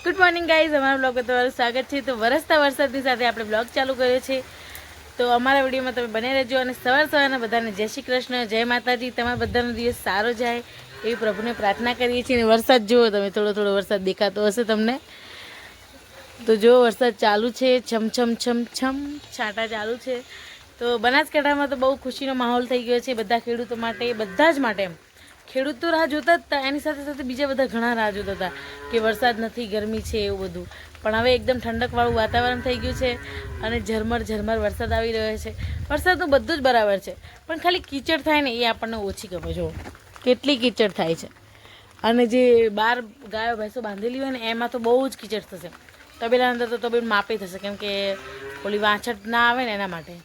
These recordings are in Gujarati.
ગુડ મોર્નિંગ ગાઈઝ, અમારા બ્લોગમાં તમારું સ્વાગત છે। તો વરસતા વરસાદની સાથે આપણે બ્લોગ ચાલુ કર્યો છે। તો અમારા વિડીયોમાં તમે બને રહેજો અને સવારના બધાને જય શ્રી કૃષ્ણ, જય માતાજી। તમારા બધાનો દિવસ સારો જાય એવી પ્રભુને પ્રાર્થના કરીએ છીએ। અને વરસાદ જુઓ તમે, થોડો થોડો વરસાદ દેખાતો હશે તમને। તો જો વરસાદ ચાલુ છે, છમ છમ છમ છમ છાંટા ચાલુ છે। તો બનાસકાંઠામાં તો બહુ ખુશીનો માહોલ થઈ ગયો છે બધા ખેડૂતો માટે, બધા જ માટે। ખેડૂત તો રાહ જોતા જ હતા, એની સાથે સાથે બીજા બધા ઘણા રાહ જોતા હતા કે વરસાદ નથી, ગરમી છે એવું બધું। પણ હવે એકદમ ઠંડકવાળું વાતાવરણ થઈ ગયું છે અને ઝરમર ઝરમર વરસાદ આવી રહ્યો છે। વરસાદનું બધું જ બરાબર છે, પણ ખાલી કીચડ થાય ને એ આપણને ઓછી ગમે। જો કેટલી કીચડ થાય છે, અને જે બહાર ગાયો ભેંસો બાંધેલી હોય ને એમાં તો બહુ જ કીચડ થશે। તબેલા અંદર તો તબેલ માપે થશે, કેમ કે ઓલી વાછટ ના આવે ને એના માટે।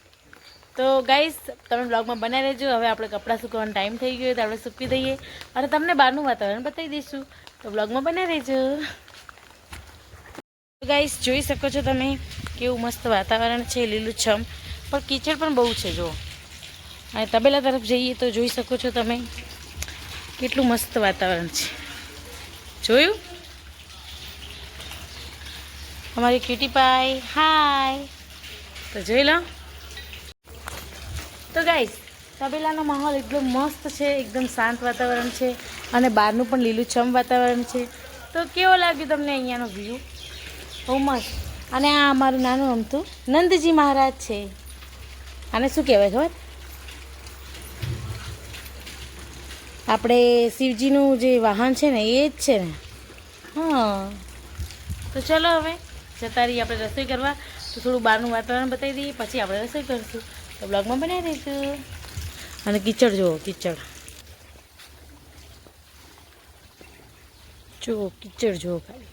તો ગાઈસ, તમે બ્લોગમાં બનાવી રહેજો। હવે આપણે કપડાં સૂકવવાનો ટાઈમ થઈ ગયો તો આપણે સૂકવી દઈએ અને તમને બહારનું વાતાવરણ બતાવી દઈશું। તો બ્લોગમાં બનાવી રહેજો। તો ગાઈસ, જોઈ શકો છો તમે કેવું મસ્ત વાતાવરણ છે, લીલુંછમ, પણ કીચડ પણ બહુ છે। જો અને તબેલા તરફ જઈએ તો જોઈ શકો છો તમે કેટલું મસ્ત વાતાવરણ છે। જોયું અમારી ક્યુટી પાઈ, હાય। તો જોઈ લો। તો ગાઈસ, તબેલાનો માહોલ એકદમ મસ્ત છે, એકદમ શાંત વાતાવરણ છે અને બહારનું પણ લીલુંછમ વાતાવરણ છે। તો કેવો લાગ્યું તમને અહીંયાનો વ્યૂ? બહુ મસ્ત। અને આ અમારું નાનું અમથું નંદજી મહારાજ છે। આને શું કહેવાય ખબર? આપણે શિવજીનું જે વાહન છે ને એ જ છે ને। હા, તો ચલો હવે જતા રહીએ આપણે રસોઈ કરવા। તો થોડું બહારનું વાતાવરણ બતાવી દઈએ, પછી આપણે રસોઈ કરીશું। તો બ્લોગમાં બનાવી દઈશું। અને કીચડ જુઓ, કીચડ જુઓ, કીચડ જુઓ ખાલી।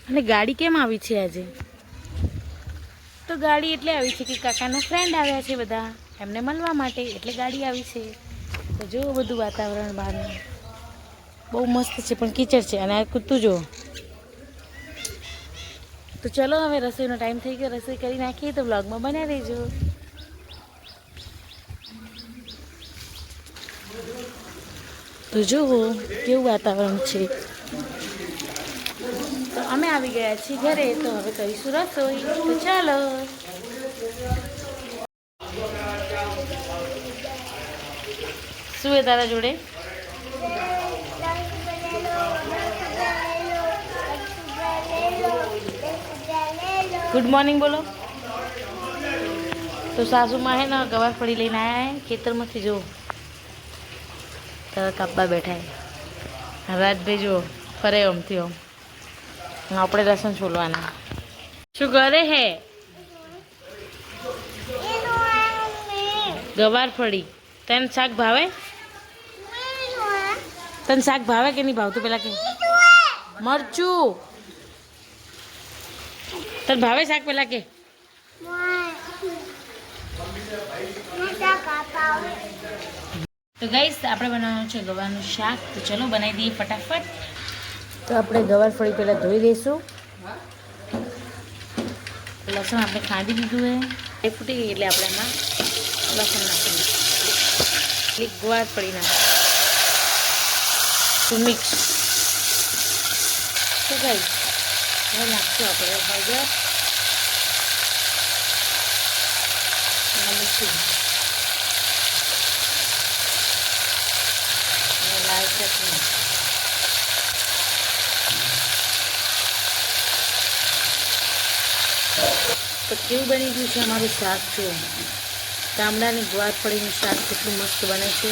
અને ગાડી કેમ આવી છે આજે? તો ગાડી એટલે આવી છે કે કાકાના ફ્રેન્ડ આવ્યા છે બધા, એમને મળવા માટે, એટલે ગાડી આવી છે। તો જુઓ બધું વાતાવરણ બહારનું બહુ મસ્ત છે, પણ કીચડ છે। અને આ કૂતું જુઓ। તો ચલો હવે રસોઈનો ટાઈમ થઈ ગયો, રસોઈ કરી નાખીએ। તો બ્લોગમાં બનાવી રહેજો। તો જુઓ કેવું વાતાવરણ છે। તો અમે આવી ગયા છીએ ઘરે, તો હવે કરીશું રસોઈ। તો ચાલો। શું એ તારા જોડે? ગુડ મોર્નિંગ બોલો। તો સાસુમાં હે ને ગવાર ફળી લઈને આવ્યા હે ખેતરમાંથી। જો તરત કાપવા બેઠા હે। રાજભાઈ જો ફરે ઓમથી ઓમ, આપણે લસણ છોલવાના। શું કરે હે? ગવાર ફળી। તને શાક ભાવે? તને શાક ભાવે કે નહીં ભાવતું? પેલા કે મરચું તને ભાવે શાક? પેલા કે તો ગાઈસ, આપણે બનાવવાનું છે ગવારનું શાક। તો ચલો બનાવી દઈએ ફટાફટ। તો આપણે ગવાર ફળી પહેલાં ધોઈ દઈશું। લસણ આપણે ખાંડી દીધું હે, એ ફૂટી ગઈ એટલે આપણે એમાં લસણ નાખી દઈશું। ગવાર ફળી નાખીશું મિક્સ। તો ગાઈસ, હવે નાખશું આપણે હળદર અને મીઠું અને લાલ ચટણી। તો કેવું બની ગયું છે અમારું શાક? જો ગામડાની ગવાર ફળીનું શાક કેટલું મસ્ત બને છે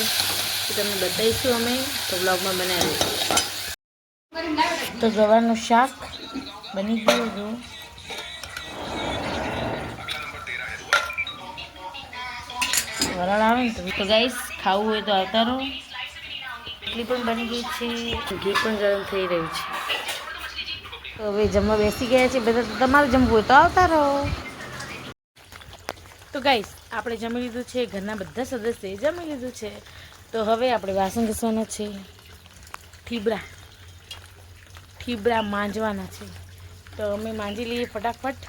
એ તમને બતાવીશું અમે। તો બ્લોગમાં બનાવી દઈશું। તો ગવારનું શાક બની ગયું। જો વરાળ આવે ને તો ગાઈસ, ખાવું હોય તો આવતા રહો। એટલી પણ બની ગઈ છે, ઘી પણ ગરમ થઈ રહ્યું છે। તો હવે જમવા બેસી ગયા છે બધા। તો તમારે જમવું હોય તો આવતા રહો। તો ગાઈસ, આપણે જમી લીધું છે, ઘરના બધા સદસ્યએ જમી લીધું છે। તો હવે આપણે વાસણ ઘસવાના છે, ઠીબડા માંજવાના છે। તો અમે માંજી લઈએ ફટાફટ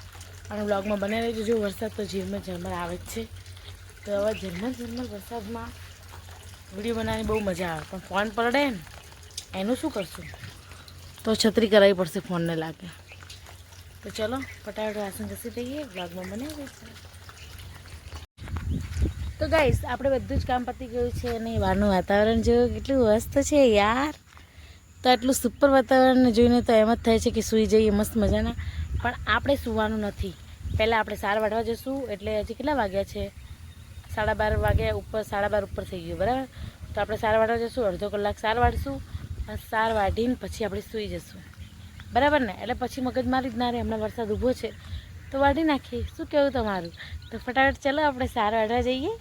અને બ્લોગમાં બનાવી રહેજો। જો વરસાદ તો ઝરમર ઝરમર આવે જ છે। તો હવે ઝરમર ઝરમર વરસાદમાં વિડીયો બનાવવાની બહુ મજા આવે, પણ ફોન પડે ને એનું શું કરશું? તો છત્રી કરાવવી પડશે, ફોનને લાગે. તો ચલો ફટાફટ વાસણ ઘસી દઈએ, બ્લોગમાં બનાવી દઈશું. તો ગાઈસ આપણે બધું જ કામ પતી ગયું છે અને બહારનું વાતાવરણ જોયું કેટલું મસ્ત છે યાર. તો આટલું સુપર વાતાવરણને જોઈને તો એમ જ થાય છે કે સૂઈ જઈએ મસ્ત મજાના. પણ આપણે સૂવાનું નથી. પહેલાં આપણે સાર વાઢવા જઈશું. એટલે હજી કેટલા વાગ્યા છે? 12:30 વાગ્યા ઉપર, 12:30 ઉપર થઈ ગયું બરાબર. તો આપણે સાર વાઢવા જઈશું, અડધો કલાક સાર વાઢશું. સાર વાઢીને પછી આપણે સૂઈ જઈશું બરાબર ને. એટલે પછી મગજમારી જ ના રહે. હમણાં વરસાદ ઊભો છે તો વાઢી નાખીએ. શું કહેવું તમારું? તો ફટાફટ ચાલો આપણે સાર વાઢવા જઈએ.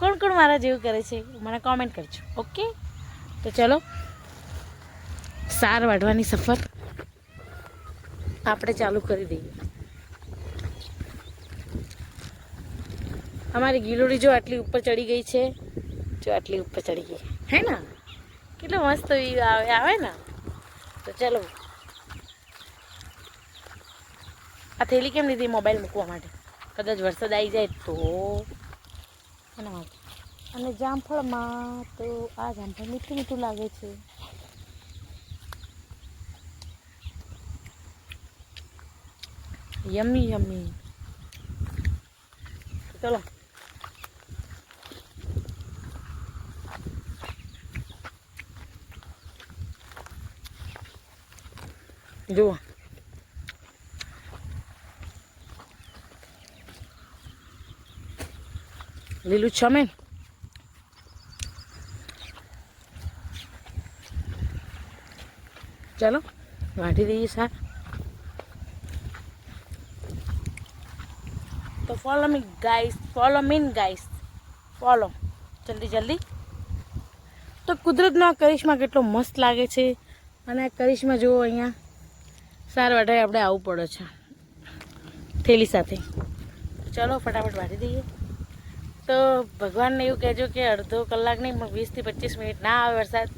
કોણ કોણ મારા જેવું કરે છે મને કોમેન્ટ કરજો. ઓકે, તો ચલો સાર વાઢવાની સફર આપણે ચાલુ કરી દઈએ. અમારી ગિલોડી જો આટલી ઉપર ચડી ગઈ છે, જો આટલી ઉપર ચડી ગઈ હે ને. કેટલો મસ્ત આવે ને. તો ચલો, આ થેલી કેમ લીધી? મોબાઈલ મૂકવા માટે. કદાચ વરસાદ આવી જાય તો એના માટે. અને જામફળમાં તો આ જામફળ મીઠું મીઠું લાગે છે. યમી યમી. ચલો જુઓ, લીલું છમે. ચાલો વાઢી દઈએ સાર. તો follow me guys, follow mean guys, follow જલ્દી જલ્દી. તો કુદરતનો આ કરિશ્મા કેટલો મસ્ત લાગે છે. અને આ કરિશ્મા જુઓ, અહીંયા સાર વાઢાય આપણે આવવું પડે છે થેલી સાથે. ચલો ફટાફટ વાઢી દઈએ. તો ભગવાનને એવું કહેજો કે અડધો કલાક નહીં પણ 20 થી 25 મિનિટ ના આવે વરસાદ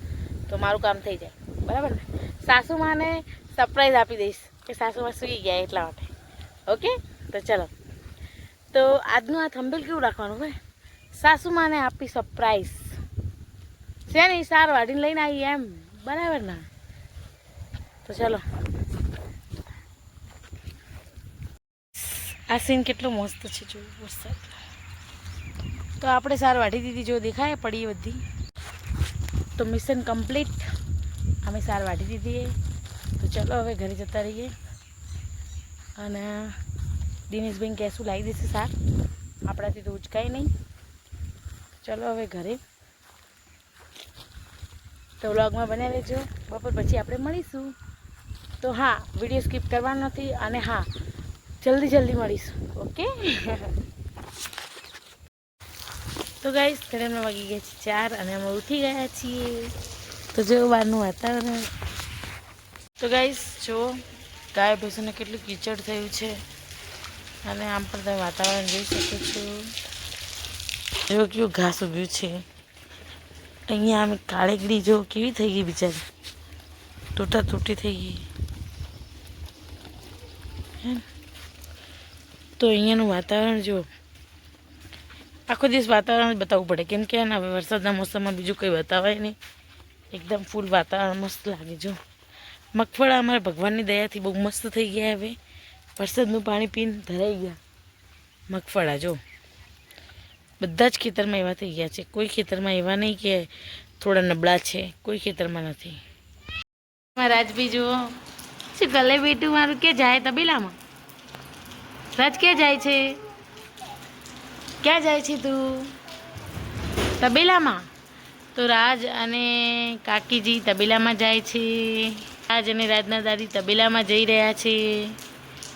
તો મારું કામ થઈ જાય બરાબર ને. સાસુમાને સરપ્રાઈઝ આપી દઈશ કે સાસુમાં સૂઈ ગયા એટલા માટે. ઓકે, તો ચલો. તો આજનું આ થંબેલ કેવું રાખવાનું ભાઈ? સાસુમાને આપી સરપ્રાઈઝ છે ને, સાર વાઢીને લઈને આવી એમ બરાબર ને. તો ચલો, આ સીન કેટલો મસ્ત છે જો વરસાદ. તો આપણે સાર વાઢી દીધી, જો દેખાય પડી બધી. તો મિશન કમ્પ્લીટ. અમે સાર વાઢી દીધી. તો ચલો હવે ઘરે જતા રહીએ. અને દિનેશભાઈ કહેશું લાવી દેશે સાર, આપણાથી તો ઉચકાય નહીં. ચલો હવે ઘરે. તો વ્લોગમાં બન્યા રહેજો. બપોર પછી આપણે મળીશું. તો હા, વિડીયો સ્કીપ કરવાનો નથી. અને હા, જલ્દી જલ્દી મળીશું. ઓકે. તો ગાઈસ ઘરેમાં વાગી ગયા છે 4 અને અમે ઉઠી ગયા છીએ. તો જો બહારનું વાતાવરણ. તો ગાઈસ જો ગાય ભેંસોને કેટલું કીચડ થયું છે. અને આમ પણ તમે વાતાવરણ જોઈ શકો છો. જો કેવું ઘાસ ઉગ્યું છે અહીંયા. આમ કાળીગડી જો કેવી થઈ ગઈ બિચારી, તૂટી થઈ ગઈ. તો અહીંયાનું વાતાવરણ જો, આખો દિવસ વાતાવરણ બતાવવું પડે કેમ કે હવે વરસાદના મોસમમાં બીજું કંઈ બતાવાય નહીં. એકદમ ફૂલ વાતાવરણ મસ્ત લાગે. જો મગફળા અમારા ભગવાનની દયાથી બહુ મસ્ત થઈ ગયા. હવે વરસાદનું પાણી પીને ધરાઈ ગયા મગફળા. જો બધા જ ખેતરમાં એવા થઈ ગયા છે. કોઈ ખેતરમાં એવા નહીં કે થોડા નબળા છે, કોઈ ખેતરમાં નથી. રાજભી જુઓ શું ગલે બેટું મારું કે જાય તબેલામાં. રાજ ક્યાં જાય છે? ક્યાં જાય છે તું? તબેલામાં. તો રાજ અને કાકીજી તબેલામાં જાય છે. રાજ અને રાજના દાદી તબેલામાં જઈ રહ્યા છે.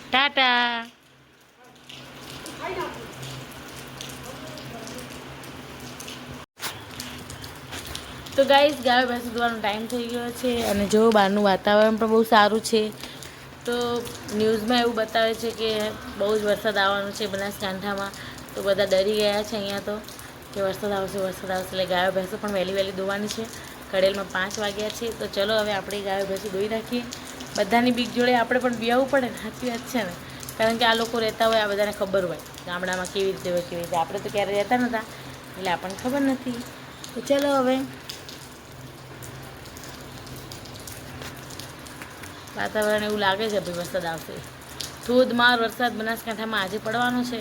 ટાટા. તો ગાઈસ ગાયો ભેંસો દોવાનો ટાઈમ થઈ ગયો છે. અને જો બહારનું વાતાવરણ પણ બહુ સારું છે. તો ન્યૂઝમાં એવું બતાવે છે કે બહુ જ વરસાદ આવવાનો છે બનાસકાંઠામાં. તો બધા ડરી ગયા છે અહીંયા તો કે વરસાદ આવશે. એટલે ગાયો ભેંસો પણ વહેલી દોવાની છે. કડેલમાં 5 વાગ્યા છે. તો ચલો હવે આપણે ગાયો ભેંસો દોઈ રાખીએ. બધાની બીક જોડે આપણે પણ બિયાવવું પડે ને. સાચી વાત છે ને. કારણ કે આ લોકો રહેતા હોય, આ બધાને ખબર હોય ગામડામાં કેવી રીતે હોય કેવી રીતે. આપણે તો ક્યારે રહેતા નહોતા એટલે આપણને ખબર નથી. તો ચલો હવે વાતાવરણ એવું લાગે છે ભાઈ વરસાદ આવશે. ધોધમાર વરસાદ બનાસકાંઠામાં આજે પડવાનો છે.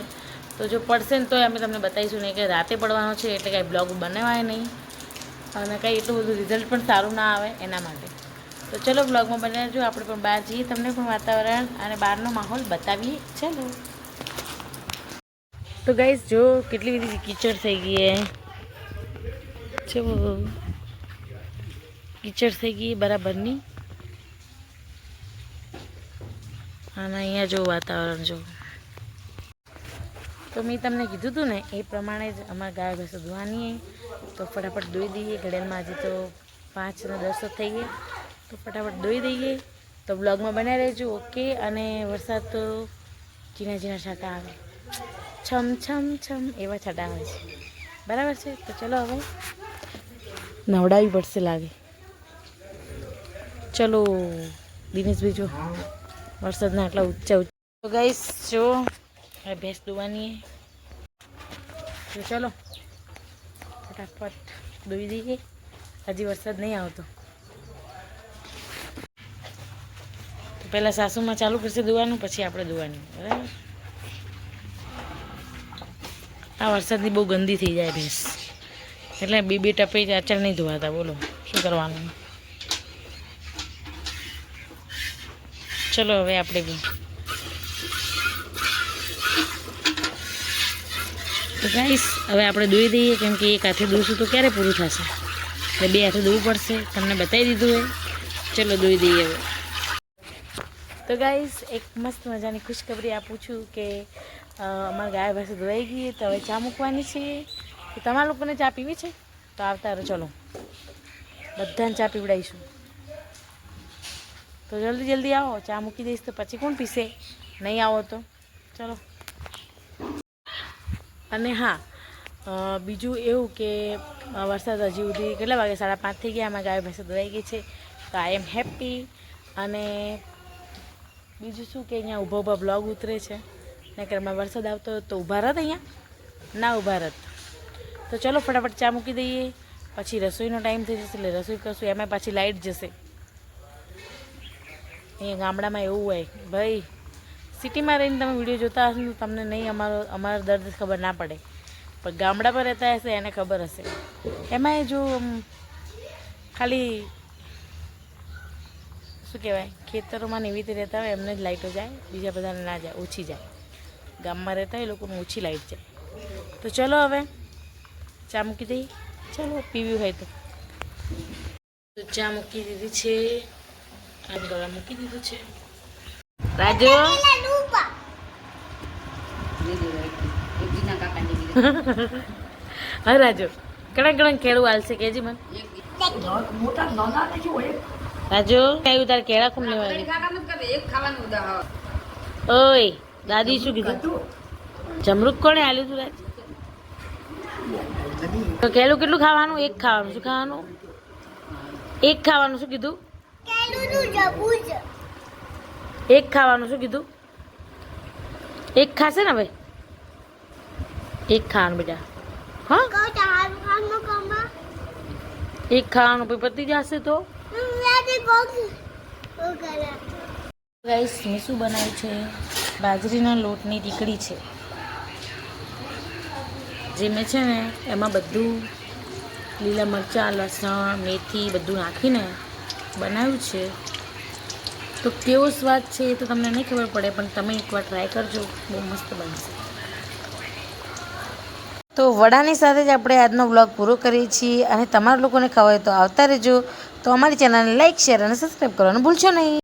તો જો પડશે ને તો અમે તમને બતાવીશું નહીં કે રાતે પડવાનો છે, એટલે કાંઈ બ્લોગ બનાવાય નહીં અને કાંઈ એટલું બધું રિઝલ્ટ પણ સારું ના આવે એના માટે. તો ચલો બ્લોગમાં બને રહેજો. આપણે પણ બહાર જઈએ, તમને પણ વાતાવરણ અને બહારનો માહોલ બતાવીએ. ચલો. તો ગાઈસ જો કેટલી બધી કીચડ થઈ ગઈ છે, કીચડ થઈ ગઈ બરાબરની. અને અહીંયા જો વાતાવરણ જો, તો મેં તમને કીધું હતું ને એ પ્રમાણે જ અમારે ગાય ભેંસો ધોવાની. તો ફટાફટ ધોઈ દઈએ. ઘડિયાળમાં હજી તો 5 ને 10 થઈ ગયા, તો ફટાફટ ધોઈ દઈએ. તો બ્લોગમાં બનાવી રહેજો. ઓકે. અને વરસાદ તો ઝીણા ઝીણા છાંટા આવે, છમ છમ છમ એવા છાંટા આવે છે. બરાબર છે. તો ચલો હવે નવડાવી પડશે લાગે. ચલો દિનેશભાઈ જો વરસાદના આટલા ઊંચા. તો ગાઈસ જો હવે ભેંસ દોવાની. તો ચલો ફટાફટ દોઈ દઈએ. હજી વરસાદ નહીં આવતો. તો પહેલાં સાસુમાં ચાલુ કરશે દોવાનું, પછી આપણે દોવાનું. બરાબર. આ વરસાદની બહુ ગંદી થઈ જાય ભેંસ, એટલે બે ટપે જ આચાર નહીં ધોવાતા. બોલો શું કરવાનું. ચલો હવે આપણે બી તો ગાઈસ હવે આપણે દોઈ દઈએ, કેમ કે એક હાથે દોઈશું તો ક્યારે પૂરું થશે, એટલે 2 હાથે દોવું પડશે. તમને બતાવી દીધું હોય. ચલો દોઈ દઈએ હવે. તો ગાઈસ એક મસ્ત મજાની ખુશખબરી આપું છું કે અમારા ગાય ભેંસો ધોવાઈ ગઈ. તો હવે ચા મૂકવાની છે. તો તમારા લોકોને ચા પીવી છે તો આવતા રહો. ચલો બધાને ચા પીવડાવીશું. તો જલ્દી જલ્દી આવો. ચા મૂકી દઈશ તો પછી કોણ પીશે નહીં આવો તો. ચલો. અને હા, બીજું એવું કે વરસાદ હજી સુધી કેટલા વાગે 5:30 થઈ ગયા. અમારા ગાય ભેંસો ધોવાઈ ગઈ છે. તો આઈ એમ હેપી. અને બીજું શું કે અહીંયા ઊભા બ્લોગ ઉતરે છે, નહીંતર અમારે વરસાદ આવતો તો ઊભા રહત, અહીંયા ના ઊભા રહત. તો ચલો ફટાફટ ચા મૂકી દઈએ. પછી રસોઈનો ટાઈમ થઈ જશે, એટલે રસોઈ કરશું. એમાં પાછી લાઇટ જશે. અહીંયા ગામડામાં એવું હોય ભાઈ. સિટીમાં રહીને તમે વિડીયો જોતા હશો તો તમને નહીં અમારો દર્દ ખબર ના પડે, પણ ગામડા પર રહેતા હશે એને ખબર હશે. એમાંય જો ખાલી શું કહેવાય, ખેતરોમાં ને એવી રીતે રહેતા હોય એમને જ લાઇટો જાય, બીજા બધાને ના જાય, ઓછી જાય. ગામમાં રહેતા હોય એ લોકોને ઓછી લાઇટ જાય. તો ચલો હવે ચા મૂકી દઈએ. ચલો પીવી હોય તો ચા મૂકી દીધી છે. ગળા મૂકી દીધું છે. રાજુ હા રાજુ કણ કેળું હાલશે કેજી મને. રાજુ કયું તારે કેળા કોણ લેવા? ઓય દાદી શું કીધું? જમરૂક કોણે હાલ્યું તું રાજ? તો કેળું કેટલું ખાવાનું? એક ખાવાનું. શું ખાવાનું? એક ખાવાનું. શું કીધું? એક ખાવાનું. શું કીધું? એક ખાશે ને ભાઈ? એક ખાવાનું બેટા. હા એક ખાવાનું પછી પતી જશે. તો ગાઈસ મેં શું બનાવ્યું છે? બાજરીના લોટની ટીકડી છે, જે મેં છે ને એમાં બધું લીલા મરચાં, લસણ, મેથી બધું નાખીને બનાવ્યું છે. તો કેવો સ્વાદ છે એ તો તમને નહીં ખબર પડે, પણ તમે એકવાર ટ્રાય કરજો, બહુ મસ્ત બનશે. તો વડાની સાથે જ આપણે આજનો વ્લોગ પૂરો કરીએ છીએ. અને તમારા લોકોને ખબર હોય તો આવતા રહેજો. તો અમારી ચેનલને લાઈક, શેર અને સબસ્ક્રાઈબ કરવાનું ભૂલશો નહીં.